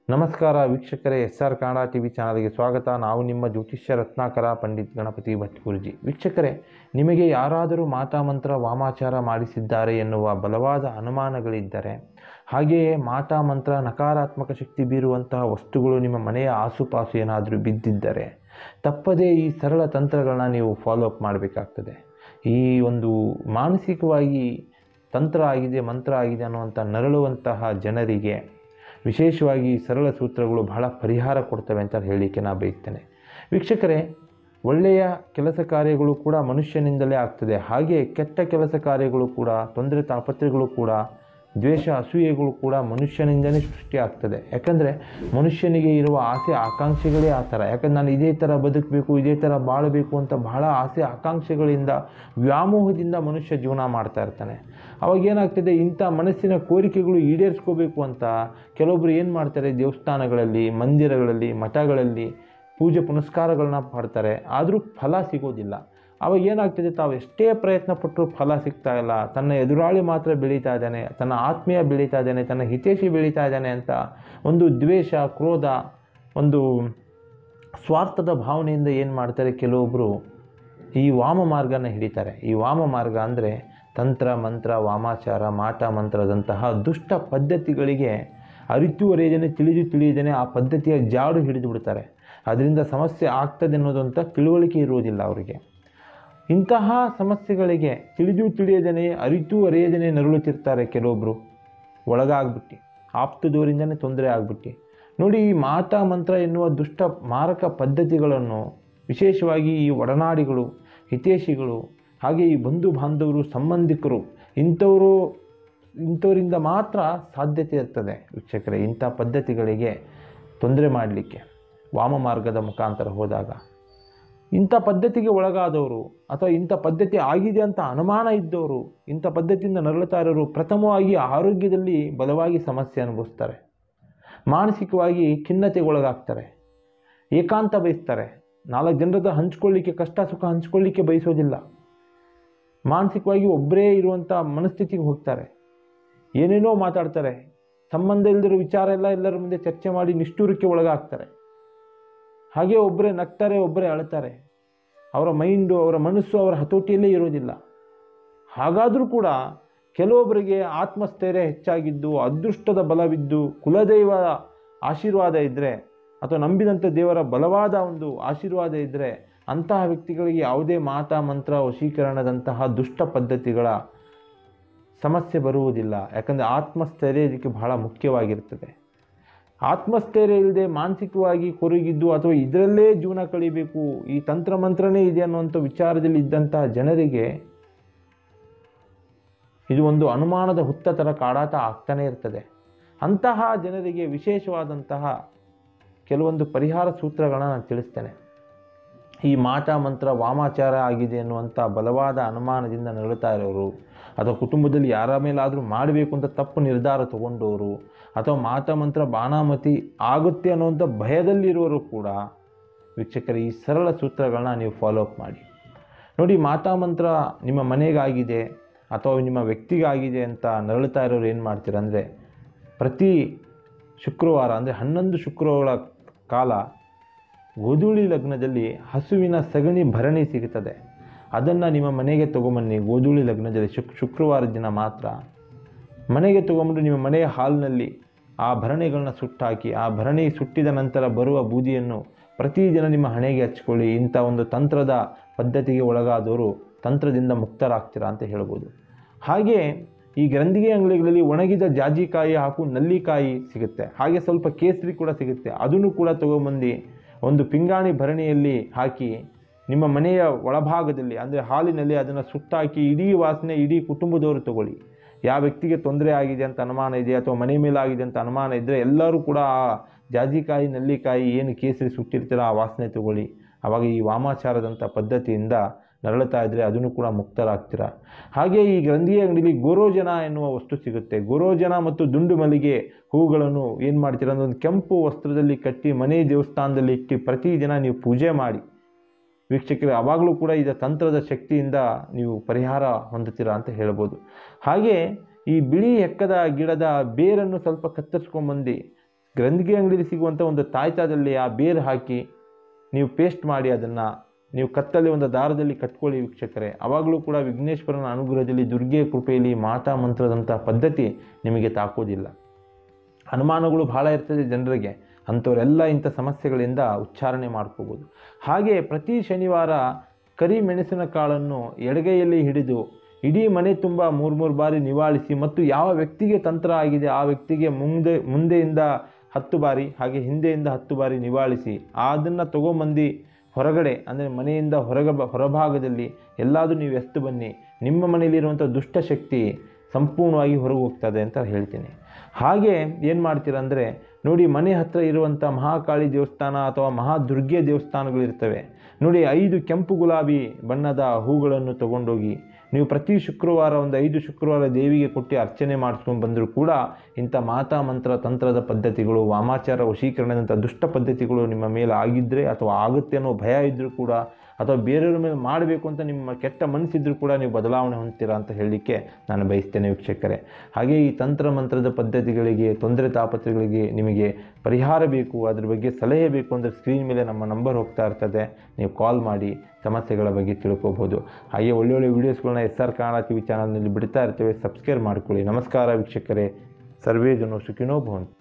ನಮಸ್ಕಾರ ವೀಕ್ಷಕರೇ, SR Kannada TV ಚಾನಲ್ಗೆ ಸ್ವಾಗತ. ನಾವು ನಿಮ್ಮ ಜ್ಯೋತಿಷ್ಯ ರತ್ನಾಕರ ಪಂಡಿತ್ ಗಣಪತಿ ಭಟ್ ಗುರುಜಿ. ವೀಕ್ಷಕರೇ, ನಿಮಗೆ ಯಾರಾದರೂ ಮಾಟಮಂತ್ರ ವಾಮಾಚಾರ ಮಾಡಿಸಿದ್ದಾರೆ ಎನ್ನುವ ಬಲವಾದ ಅನುಮಾನಗಳಿದ್ದರೆ, ಹಾಗೆಯೇ ಮಾಟಮಂತ್ರ ನಕಾರಾತ್ಮಕ ಶಕ್ತಿ ಬೀರುವಂತಹ ವಸ್ತುಗಳು ನಿಮ್ಮ ಮನೆಯ ಆಸುಪಾಸು ಏನಾದರೂ ಬಿದ್ದಿದ್ದರೆ, ತಪ್ಪದೇ ಈ ಸರಳ ತಂತ್ರಗಳನ್ನ ನೀವು ಫಾಲೋ ಅಪ್ ಮಾಡಬೇಕಾಗ್ತದೆ. ಈ ಒಂದು ಮಾನಸಿಕವಾಗಿ ತಂತ್ರ ಆಗಿದೆ, ಮಂತ್ರ ಆಗಿದೆ ಅನ್ನುವಂಥ ನರಳುವಂತಹ ಜನರಿಗೆ ವಿಶೇಷವಾಗಿ ಸರಳ ಸೂತ್ರಗಳು ಬಹಳ ಪರಿಹಾರ ಕೊಡ್ತವೆ ಅಂತ ಹೇಳಲಿಕ್ಕೆ ನಾನು ಬಯಸ್ತೇನೆ. ವೀಕ್ಷಕರೇ, ಒಳ್ಳೆಯ ಕೆಲಸ ಕಾರ್ಯಗಳು ಕೂಡ ಮನುಷ್ಯನಿಂದಲೇ ಆಗ್ತದೆ. ಹಾಗೆ ಕೆಟ್ಟ ಕೆಲಸ ಕಾರ್ಯಗಳು ಕೂಡ, ತೊಂದರೆ ತಾಪತ್ರೆಗಳು ಕೂಡ, ದ್ವೇಷ ಅಸೂಯೆಗಳು ಕೂಡ ಮನುಷ್ಯನಿಂದಲೇ ಸೃಷ್ಟಿ ಆಗ್ತದೆ. ಯಾಕಂದರೆ ಮನುಷ್ಯನಿಗೆ ಇರುವ ಆಸೆ ಆಕಾಂಕ್ಷೆಗಳೇ ಆ ಥರ. ಯಾಕಂದ್ರೆ ನಾನು ಇದೇ ಥರ ಬದುಕಬೇಕು, ಇದೇ ಥರ ಬಾಳಬೇಕು ಅಂತ ಬಹಳ ಆಸೆ ಆಕಾಂಕ್ಷೆಗಳಿಂದ, ವ್ಯಾಮೋಹದಿಂದ ಮನುಷ್ಯ ಜೀವನ ಮಾಡ್ತಾ ಇರ್ತಾನೆ. ಅವಾಗ ಏನಾಗ್ತದೆ, ಇಂಥ ಮನಸ್ಸಿನ ಕೋರಿಕೆಗಳು ಈಡೇರಿಸ್ಕೋಬೇಕು ಅಂತ ಕೆಲವೊಬ್ಬರು ಏನು ಮಾಡ್ತಾರೆ, ದೇವಸ್ಥಾನಗಳಲ್ಲಿ, ಮಂದಿರಗಳಲ್ಲಿ, ಮಠಗಳಲ್ಲಿ ಪೂಜೆ ಪುನಸ್ಕಾರಗಳನ್ನ ಮಾಡ್ತಾರೆ. ಆದರೂ ಫಲ ಸಿಗೋದಿಲ್ಲ. ಅವಾಗ ಏನಾಗ್ತದೆ, ತಾವು ಎಷ್ಟೇ ಪ್ರಯತ್ನ ಪಟ್ಟರೂ ಫಲ ಸಿಗ್ತಾ ಇಲ್ಲ. ತನ್ನ ಎದುರಾಳಿ ಮಾತ್ರ ಬೆಳೀತಾ ಇದ್ದಾನೆ, ತನ್ನ ಆತ್ಮೀಯ ಬೆಳೀತಾ ಇದ್ದಾನೆ, ತನ್ನ ಹಿತೈಷಿ ಬೆಳೀತಾ ಇದ್ದಾನೆ ಅಂತ ಒಂದು ದ್ವೇಷ, ಕ್ರೋಧ, ಒಂದು ಸ್ವಾರ್ಥದ ಭಾವನೆಯಿಂದ ಏನು ಮಾಡ್ತಾರೆ, ಕೆಲವೊಬ್ಬರು ಈ ವಾಮ ಮಾರ್ಗನ ಹಿಡಿತಾರೆ. ಈ ವಾಮ ಮಾರ್ಗ ಅಂದರೆ ತಂತ್ರ, ಮಂತ್ರ, ವಾಮಾಚಾರ, ಮಾಟ ಮಂತ್ರದಂತಹ ದುಷ್ಟ ಪದ್ಧತಿಗಳಿಗೆ ಅರಿತು ಅರಿಯದೇನೆ, ತಿಳಿಯದೇನೆ ಆ ಪದ್ಧತಿಯ ಜಾಡು ಹಿಡಿದು ಬಿಡ್ತಾರೆ. ಅದರಿಂದ ಸಮಸ್ಯೆ ಆಗ್ತದೆ ಅನ್ನೋದಂಥ ತಿಳುವಳಿಕೆ ಇರುವುದಿಲ್ಲ ಅವರಿಗೆ. ಇಂತಹ ಸಮಸ್ಯೆಗಳಿಗೆ ತಿಳಿಯದೇನೆ, ಅರಿತು ಅರಿಯದೇನೆ ನರಳುತ್ತಿರ್ತಾರೆ ಕೆಲವೊಬ್ಬರು. ಒಳಗಾಗ್ಬಿಟ್ಟು ಆಪ್ತದವರಿಂದನೇ ತೊಂದರೆ ಆಗ್ಬಿಟ್ಟು. ನೋಡಿ, ಈ ಮಾಟ ಮಂತ್ರ ಎನ್ನುವ ದುಷ್ಟ ಮಾರಕ ಪದ್ಧತಿಗಳನ್ನು ವಿಶೇಷವಾಗಿ ಈ ಒಡನಾಡಿಗಳು, ಹಿತೈಷಿಗಳು, ಹಾಗೆ ಈ ಬಂಧು ಬಾಂಧವರು, ಸಂಬಂಧಿಕರು, ಇಂಥವರಿಂದ ಮಾತ್ರ ಸಾಧ್ಯತೆ ಇರ್ತದೆ. ವೀಕ್ಷಕರೇ, ಇಂಥ ಪದ್ಧತಿಗಳಿಗೆ ತೊಂದರೆ ಮಾಡಲಿಕ್ಕೆ ವಾಮ ಮಾರ್ಗದ ಮುಖಾಂತರ ಹೋದಾಗ, ಇಂಥ ಪದ್ಧತಿಗೆ ಒಳಗಾದವರು ಅಥವಾ ಇಂಥ ಪದ್ಧತಿ ಆಗಿದೆ ಅಂತ ಅನುಮಾನ ಇದ್ದವರು, ಇಂಥ ಪದ್ಧತಿಯಿಂದ ನರಳುತ್ತಾ ಇರೋರು ಪ್ರಥಮವಾಗಿ ಆರೋಗ್ಯದಲ್ಲಿ ಬಲವಾಗಿ ಸಮಸ್ಯೆ ಅನುಭವಿಸ್ತಾರೆ. ಮಾನಸಿಕವಾಗಿ ಖಿನ್ನತೆಗೊಳಗಾಗ್ತಾರೆ, ಏಕಾಂತ ಬಯಸ್ತಾರೆ, 4 ಜನರದ ಹಂಚ್ಕೊಳ್ಳಿಕ್ಕೆ, ಕಷ್ಟ ಸುಖ ಹಂಚ್ಕೊಳ್ಳಿಕ್ಕೆ ಬಯಸೋದಿಲ್ಲ. ಮಾನಸಿಕವಾಗಿ ಒಬ್ಬರೇ ಇರುವಂಥ ಮನಸ್ಥಿತಿಗೆ ಹೋಗ್ತಾರೆ. ಏನೇನೋ ಮಾತಾಡ್ತಾರೆ, ಸಂಬಂಧ ಇಲ್ಲದಿರೋ ವಿಚಾರ ಎಲ್ಲ ಎಲ್ಲರ ಮುಂದೆ ಚರ್ಚೆ ಮಾಡಿ ನಿಷ್ಠೂರಕ್ಕೆ ಒಳಗಾಗ್ತಾರೆ. ಹಾಗೆ ಒಬ್ಬರೇ ನಗ್ತಾರೆ, ಒಬ್ಬರೇ ಅಳ್ತಾರೆ. ಅವರ ಮೈಂಡು, ಅವರ ಮನಸ್ಸು ಅವರ ಹತೋಟಿಯಲ್ಲೇ ಇರೋದಿಲ್ಲ. ಹಾಗಾದರೂ ಕೂಡ ಕೆಲವೊಬ್ಬರಿಗೆ ಆತ್ಮಸ್ಥೈರ್ಯ ಹೆಚ್ಚಾಗಿದ್ದು, ಅದೃಷ್ಟದ ಬಲವಿದ್ದು, ಕುಲದೈವ ಆಶೀರ್ವಾದ ಇದ್ದರೆ ಅಥವಾ ನಂಬಿದಂಥ ದೇವರ ಬಲವಾದ ಒಂದು ಆಶೀರ್ವಾದ ಇದ್ದರೆ, ಅಂತಹ ವ್ಯಕ್ತಿಗಳಿಗೆ ಯಾವುದೇ ಮಾಟ ಮಂತ್ರ, ವಶೀಕರಣದಂತಹ ದುಷ್ಟ ಪದ್ಧತಿಗಳ ಸಮಸ್ಯೆ ಬರುವುದಿಲ್ಲ. ಯಾಕಂದರೆ ಆತ್ಮಸ್ಥೈರ್ಯ ಇದಕ್ಕೆ ಬಹಳ ಮುಖ್ಯವಾಗಿರ್ತದೆ. ಆತ್ಮಸ್ಥೈರ್ಯ ಇಲ್ಲದೆ ಮಾನಸಿಕವಾಗಿ ಕೊರಗಿದ್ದು ಅಥವಾ ಇದರಲ್ಲೇ ಜೀವನ ಕಳಿಬೇಕು, ಈ ತಂತ್ರಮಂತ್ರನೇ ಇದೆ ಅನ್ನುವಂಥ ವಿಚಾರದಲ್ಲಿ ಇದ್ದಂತಹ ಜನರಿಗೆ ಇದು ಒಂದು ಅನುಮಾನದ ಹುತ್ತ ಥರ ಕಾಡಾಟ ಆಗ್ತಾನೆ ಇರ್ತದೆ. ಅಂತಹ ಜನರಿಗೆ ವಿಶೇಷವಾದಂತಹ ಕೆಲವೊಂದು ಪರಿಹಾರ ಸೂತ್ರಗಳನ್ನ ನಾನು ತಿಳಿಸ್ತೇನೆ. ಈ ಮಾಟ ಮಂತ್ರ ವಾಮಾಚಾರ ಆಗಿದೆ ಅನ್ನುವಂಥ ಬಲವಾದ ಅನುಮಾನದಿಂದ ನರಳುತ್ತಾ ಇರೋರು, ಅಥವಾ ಕುಟುಂಬದಲ್ಲಿ ಯಾರ ಮೇಲಾದರೂ ಮಾಡಬೇಕು ಅಂತ ತಪ್ಪು ನಿರ್ಧಾರ ತಗೊಂಡವರು, ಅಥವಾ ಮಾಟ ಮಂತ್ರ ಬಾಣಾಮತಿ ಆಗುತ್ತೆ ಅನ್ನುವಂಥ ಭಯದಲ್ಲಿರುವವರು ಕೂಡ ವೀಕ್ಷಕರು ಈ ಸರಳ ಸೂತ್ರಗಳನ್ನ ನೀವು ಫಾಲೋ ಅಪ್ ಮಾಡಿ. ನೋಡಿ, ಮಾಟ ಮಂತ್ರ ನಿಮ್ಮ ಮನೆಗಾಗಿದೆ ಅಥವಾ ನಿಮ್ಮ ವ್ಯಕ್ತಿಗಾಗಿದೆ ಅಂತ ನರಳುತ್ತಾ ಇರೋರು ಏನು ಮಾಡ್ತೀರ ಅಂದರೆ, ಪ್ರತಿ ಶುಕ್ರವಾರ ಅಂದರೆ 11 ಶುಕ್ರವಾರ ಕಾಲ ಗೋಧೂಳಿ ಲಗ್ನದಲ್ಲಿ ಹಸುವಿನ ಸಗಣಿ ಭರಣಿ ಸಿಗುತ್ತದೆ. ಅದನ್ನು ನಿಮ್ಮ ಮನೆಗೆ ತೊಗೊಂಬನ್ನಿ. ಗೋಧೂಳಿ ಲಗ್ನದಲ್ಲಿ ಶುಕ್ರವಾರದ ದಿನ ಮಾತ್ರ ಮನೆಗೆ ತೊಗೊಂಬಂದು ನಿಮ್ಮ ಮನೆಯ ಹಾಲ್ನಲ್ಲಿ ಆ ಭರಣಿಗಳನ್ನ ಸುಟ್ಟಾಕಿ, ಆ ಭರಣಿ ಸುಟ್ಟಿದ ನಂತರ ಬರುವ ಬೂದಿಯನ್ನು ಪ್ರತಿದಿನ ನಿಮ್ಮ ಹಣೆಗೆ ಹಚ್ಕೊಳ್ಳಿ. ಇಂಥ ಒಂದು ತಂತ್ರದ ಪದ್ಧತಿಗೆ ಒಳಗಾದವರು ತಂತ್ರದಿಂದ ಮುಕ್ತರಾಗ್ತೀರಾ ಅಂತ ಹೇಳ್ಬೋದು. ಹಾಗೆ ಈ ಗ್ರಂಥಿಗೆ ಅಂಗಡಿಗಳಲ್ಲಿ ಒಣಗಿದ ಜಾಜಿಕಾಯಿ ಹಾಗೂ ನಲ್ಲಿಕಾಯಿ ಸಿಗುತ್ತೆ. ಹಾಗೆ ಸ್ವಲ್ಪ ಕೇಸರಿ ಕೂಡ ಸಿಗುತ್ತೆ. ಅದನ್ನು ಕೂಡ ತೊಗೊಂಬಂದು ಒಂದು ಪಿಂಗಾಣಿ ಭರಣಿಯಲ್ಲಿ ಹಾಕಿ ನಿಮ್ಮ ಮನೆಯ ಒಳಭಾಗದಲ್ಲಿ ಅಂದರೆ ಹಾಲಿನಲ್ಲಿ ಅದನ್ನು ಸುಟ್ಟಾಕಿ ಇಡೀ ವಾಸನೆ ಇಡೀ ಕುಟುಂಬದವರು ತಗೊಳ್ಳಿ. ಯಾವ ವ್ಯಕ್ತಿಗೆ ತೊಂದರೆ ಆಗಿದೆ ಅಂತ ಅನುಮಾನ ಇದೆ ಅಥವಾ ಮನೆ ಮೇಲಾಗಿದೆ ಅಂತ ಅನುಮಾನ ಇದ್ದರೆ ಎಲ್ಲರೂ ಕೂಡ ಆ ಜಾಜಿಕಾಯಿ, ನಲ್ಲಿಕಾಯಿ, ಏನು ಕೇಸರಿ ಸುಟ್ಟಿರ್ತೀರ ಆ ವಾಸನೆ ತಗೊಳ್ಳಿ. ಆವಾಗ ಈ ವಾಮಾಚಾರದಂಥ ಪದ್ಧತಿಯಿಂದ ನರಳುತ್ತಾ ಇದ್ದರೆ ಅದನ್ನು ಕೂಡ ಮುಕ್ತರಾಗ್ತೀರ. ಹಾಗೆ ಈ ಗ್ರಂಥಿಯ ಅಂಗಡಿಯಲ್ಲಿ ಗೋರೋಜನ ಎನ್ನುವ ವಸ್ತು ಸಿಗುತ್ತೆ. ಗೋರೋಜನ ಮತ್ತು ದುಂಡು ಮಲ್ಲಿಗೆ ಹೂಗಳನ್ನು ಏನು ಮಾಡ್ತೀರ ಅಂದರೆ ಒಂದು ಕೆಂಪು ವಸ್ತ್ರದಲ್ಲಿ ಕಟ್ಟಿ ಮನೆ ದೇವಸ್ಥಾನದಲ್ಲಿ ಇಟ್ಟು ಪ್ರತಿದಿನ ನೀವು ಪೂಜೆ ಮಾಡಿ. ವೀಕ್ಷಕರೇ, ಆವಾಗಲೂ ಕೂಡ ಇದು ತಂತ್ರದ ಶಕ್ತಿಯಿಂದ ನೀವು ಪರಿಹಾರ ಹೊಂದುತ್ತೀರಾ ಅಂತ ಹೇಳ್ಬೋದು. ಹಾಗೆ ಈ ಬಿಳಿ ಎಕ್ಕದ ಗಿಡದ ಬೇರನ್ನು ಸ್ವಲ್ಪ ಕತ್ತರಿಸ್ಕೊಂಡ್ಬಂದು ಗ್ರಂಥಿಗೆ ಅಂಗಡಿಯಲ್ಲಿ ಸಿಗುವಂಥ ಒಂದು ತಾಯ್ತಾದಲ್ಲಿ ಆ ಬೇರು ಹಾಕಿ ನೀವು ಪೇಸ್ಟ್ ಮಾಡಿ ಅದನ್ನು ನೀವು ಕತ್ತಲ್ಲಿ ಒಂದು ದಾರದಲ್ಲಿ ಕಟ್ಕೊಳ್ಳಿ ವೀಕ್ಷಕರೇ. ಆವಾಗಲೂ ಕೂಡ ವಿಘ್ನೇಶ್ವರನ ಅನುಗ್ರಹದಲ್ಲಿ, ದುರ್ಗೆಯ ಕೃಪೆಯಲ್ಲಿ ಮಾತಾ ಮಂತ್ರದಂಥ ಪದ್ಧತಿ ನಿಮಗೆ ತಾಕೋದಿಲ್ಲ. ಅನುಮಾನಗಳು ಬಹಳ ಇರ್ತದೆ ಜನರಿಗೆ, ಅಂಥವರೆಲ್ಲ ಇಂಥ ಸಮಸ್ಯೆಗಳಿಂದ ಉಚ್ಚಾರಣೆ ಮಾಡ್ಕೋಬೋದು. ಹಾಗೆ ಪ್ರತಿ ಶನಿವಾರ ಕರಿ ಮೆಣಸಿನ ಕಾಳನ್ನು ಎಡಗೈಯಲ್ಲಿ ಹಿಡಿದು ಇಡೀ ಮನೆ ತುಂಬ 3 ಬಾರಿ ನಿವಾಳಿಸಿ, ಮತ್ತು ಯಾವ ವ್ಯಕ್ತಿಗೆ ತಂತ್ರ ಆಗಿದೆ ಆ ವ್ಯಕ್ತಿಗೆ ಮುಂದೆಯಿಂದ 10 ಬಾರಿ, ಹಾಗೆ ಹಿಂದೆಯಿಂದ 10 ಬಾರಿ ನಿವಾಳಿಸಿ ಅದನ್ನು ತಗೊಂಬಂದು ಹೊರಗಡೆ, ಅಂದರೆ ಮನೆಯಿಂದ ಹೊರಭಾಗದಲ್ಲಿ ಎಲ್ಲಾದರೂ ನೀವು ಎಸ್ತು ಬನ್ನಿ, ನಿಮ್ಮ ಮನೆಯಲ್ಲಿರುವಂಥ ದುಷ್ಟಶಕ್ತಿ ಸಂಪೂರ್ಣವಾಗಿ ಹೊರಗೆ ಹೋಗ್ತದೆ ಅಂತ ಹೇಳ್ತೀನಿ. ಹಾಗೆ ಏನು ಮಾಡ್ತೀರ ಅಂದರೆ ನೋಡಿ, ಮನೆ ಹತ್ತಿರ ಇರುವಂಥ ಮಹಾಕಾಳಿ ದೇವಸ್ಥಾನ ಅಥವಾ ಮಹಾದುರ್ಗೆ ದೇವಸ್ಥಾನಗಳಿರ್ತವೆ ನೋಡಿ, 5 ಕೆಂಪು ಗುಲಾಬಿ ಬಣ್ಣದ ಹೂಗಳನ್ನು ತಗೊಂಡೋಗಿ ನೀವು ಪ್ರತಿ ಶುಕ್ರವಾರ ಒಂದು 5 ಶುಕ್ರವಾರ ದೇವಿಗೆ ಕೊಟ್ಟು ಅರ್ಚನೆ ಮಾಡಿಸ್ಕೊಂಡು ಬಂದರೂ ಕೂಡ ಇಂಥ ಮಾತಾ ಮಂತ್ರ ತಂತ್ರದ ಪದ್ಧತಿಗಳು, ವಾಮಾಚಾರ, ವಶೀಕರಣದಂಥ ದುಷ್ಟ ಪದ್ಧತಿಗಳು ನಿಮ್ಮ ಮೇಲೆ ಆಗಿದ್ದರೆ ಅಥವಾ ಆಗುತ್ತೆ ಅನ್ನೋ ಭಯ ಇದ್ದರೂ ಕೂಡ, ಅಥವಾ ಬೇರೆಯವ್ರ ಮೇಲೆ ಮಾಡಬೇಕು ಅಂತ ನಿಮ್ಮ ಕೆಟ್ಟ ಮನಸ್ಸಿದ್ರೂ ಕೂಡ ನೀವು ಬದಲಾವಣೆ ಹೊಂದ್ತೀರಾ ಅಂತ ಹೇಳಲಿಕ್ಕೆ ನಾನು ಬಯಸ್ತೇನೆ ವೀಕ್ಷಕರೇ. ಹಾಗೆ ಈ ತಂತ್ರ ಮಂತ್ರದ ಪದ್ಧತಿಗಳಿಗೆ, ತೊಂದರೆ ತಾಪತ್ರಗಳಿಗೆ ನಿಮಗೆ ಪರಿಹಾರ ಬೇಕು, ಅದ್ರ ಬಗ್ಗೆ ಸಲಹೆ ಬೇಕು ಅಂದರೆ ಸ್ಕ್ರೀನ್ ಮೇಲೆ ನಮ್ಮ ನಂಬರ್ ಹೋಗ್ತಾ ಇರ್ತದೆ, ನೀವು ಕಾಲ್ ಮಾಡಿ ಸಮಸ್ಯೆಗಳ ಬಗ್ಗೆ ತಿಳ್ಕೊಬೋದು. ಹಾಗೆ ಒಳ್ಳೊಳ್ಳೆ ವೀಡಿಯೋಸ್ಗಳನ್ನ SR ಕನ್ನಡ TV ಚಾನಲ್ನಲ್ಲಿ ಬಿಡ್ತಾ ಇರ್ತೇವೆ, ಸಬ್ಸ್ಕ್ರೈಬ್ ಮಾಡ್ಕೊಳ್ಳಿ. ನಮಸ್ಕಾರ ವೀಕ್ಷಕರೇ, ಸರ್ವೇ ಜನೋ ಸುಖಿನೋ ಭವಂತು.